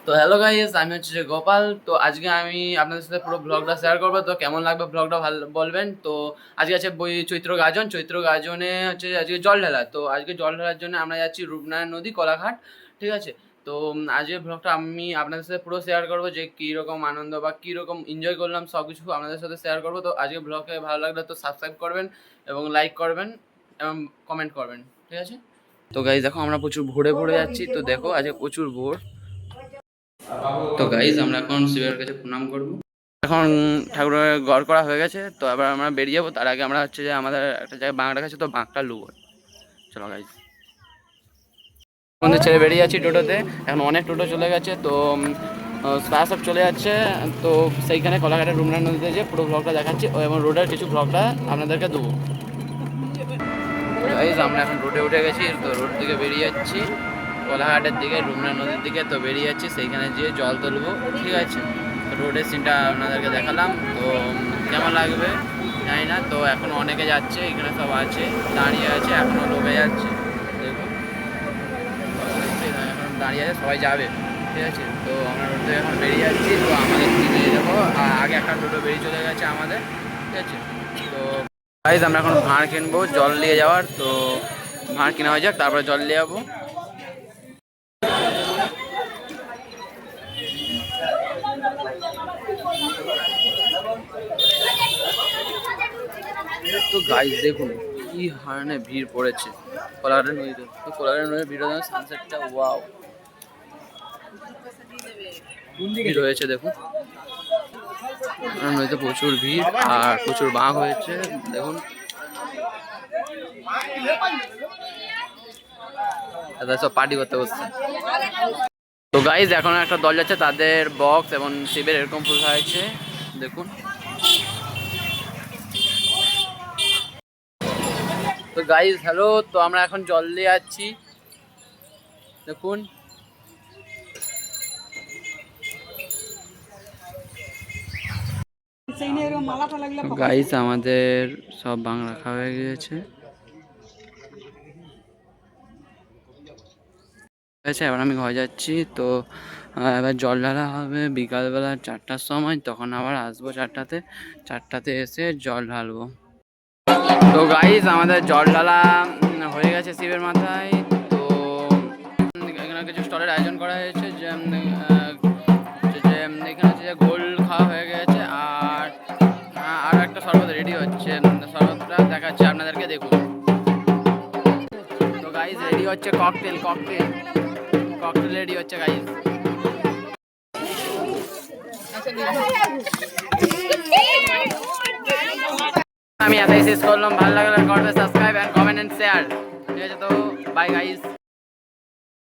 তো hello guys, আমি হচ্ছে যে গোপাল। তো আজকে আমি আপনাদের সাথে পুরো ব্লগটা শেয়ার করবো। তো কেমন লাগবে ব্লগটা ভালো বলবেন। তো আজকে আছে চৈত্র গাজনে হচ্ছে আজকে জল ঢালা। তো আজকে জল ঢালার জন্য আমরা যাচ্ছি রূপনারায়ণ নদী কোলাঘাট, ঠিক আছে। তো আজকের ব্লগটা আমি আপনাদের সাথে পুরো শেয়ার করবো, যে কীরকম আনন্দ বা কীরকম এনজয় করলাম সব কিছু আপনাদের সাথে শেয়ার করবো। তো আজকে ব্লগে ভালো লাগলে তো সাবস্ক্রাইব করবেন এবং লাইক করবেন এবং কমেন্ট করবেন, ঠিক আছে। তো গাইস দেখো, আমরা প্রচুর ভোরে ভোরে যাচ্ছি। তো দেখো আজকে প্রচুর ভোর। তো গাইজ আমরা এখন শিবের কাছে প্রণাম করব। এখন ঠাকুরের গড় করা হয়ে গেছে, তো এবার আমরা বেরিয়ে যাবো। তার আগে আমরা হচ্ছে যে আমাদের একটা জায়গায় বাঁকটা কাছে, তো বাঁকটা লুবো। চলো গাইজ, আমাদের ছেড়ে বেরিয়ে যাচ্ছি টোটোতে। এখন অনেক টোটো চলে গেছে, তো তারা সব চলে যাচ্ছে। তো সেইখানে কোলাঘাটের রূপনারায়ণ নদীতে যে পুরো ব্লগটা দেখাচ্ছি এবং রোডের কিছু ব্লগটা আপনাদেরকে দেবো। গাইজ আমরা এখন রোডে উঠে গেছি, তো রোড থেকে বেরিয়ে যাচ্ছি কোলাঘাটের দিকে, রূপনারায়ণ নদীর দিকে। তো বেরিয়ে যাচ্ছি, সেইখানে যেয়ে জল তুলবো, ঠিক আছে। রোডের সিনটা আপনাদেরকে দেখালাম। তো কেমন লাগবে জানি না। তো এখন অনেকে যাচ্ছে, এখানে সব আছে, দাঁড়িয়ে আছে, এখনও লোকে যাচ্ছে। দেখুন এখন দাঁড়িয়ে আছে, সবাই যাবে, ঠিক আছে। তো আমরা রোড থেকে এখন বেরিয়ে যাচ্ছি। তো আমাদের দিকে দেখো আগে একটা টোটো বেরিয়ে চলে গেছে আমাদের, ঠিক আছে। তো গাইজ আমরা এখন ভাঁড় কিনবো জল নিয়ে যাওয়ার। তো ভাঁড় কেনা হয়ে যাক, তারপরে জল নিয়ে যাবো। তো গাইজ দেখুন কি হারানে ভিড় পড়েছে কোলাঘাটের নদীতে। তো কোলাঘাটের নদীর ভিড়, সানসেটটা ওয়াও ভিড় হয়েছে দেখুন। নদীতে প্রচুর ভিড় আর প্রচুর বাঘ হয়েছে দেখুন। সব পার্টি করতে বসছে। তো গাইজ এখন একটা দল যাচ্ছে, তাদের বক্স এবং শিবের এরকম ফুল হয়েছে দেখুন। তো গাইজ হ্যালো, তো আমরা এখন জল দিয়ে যাচ্ছি দেখুন। গাইজ আমাদের সব বাং রাখা হয়ে গিয়েছে, ঠিক আছে। এবার আমি ঘরে যাচ্ছি। তো এবার জল ঢালা হবে বিকালবেলা 4টার সময়, তখন আবার আসবো 4টাতে এসে জল ঢালবো। তো গাইজ আমাদের জল ঢালা হয়ে গেছে শিবের মাথায়। তো এখানে কিছু স্টলের আয়োজন করা হয়েছে, যে এখানে হচ্ছে যে গোল খাওয়া হয়ে গেছে আর আরও একটা শরবত রেডি হচ্ছে। শরবতটা দেখাচ্ছে আপনাদেরকে, দেখুন। তো গাইজ রেডি হচ্ছে ককটেল রেডি হচ্ছে গাইজ। আমি এতই শেষ করলাম। ভালো লাগলে করবে subscribe and comment and share, ঠিক আছে। তো বাই গাইজ।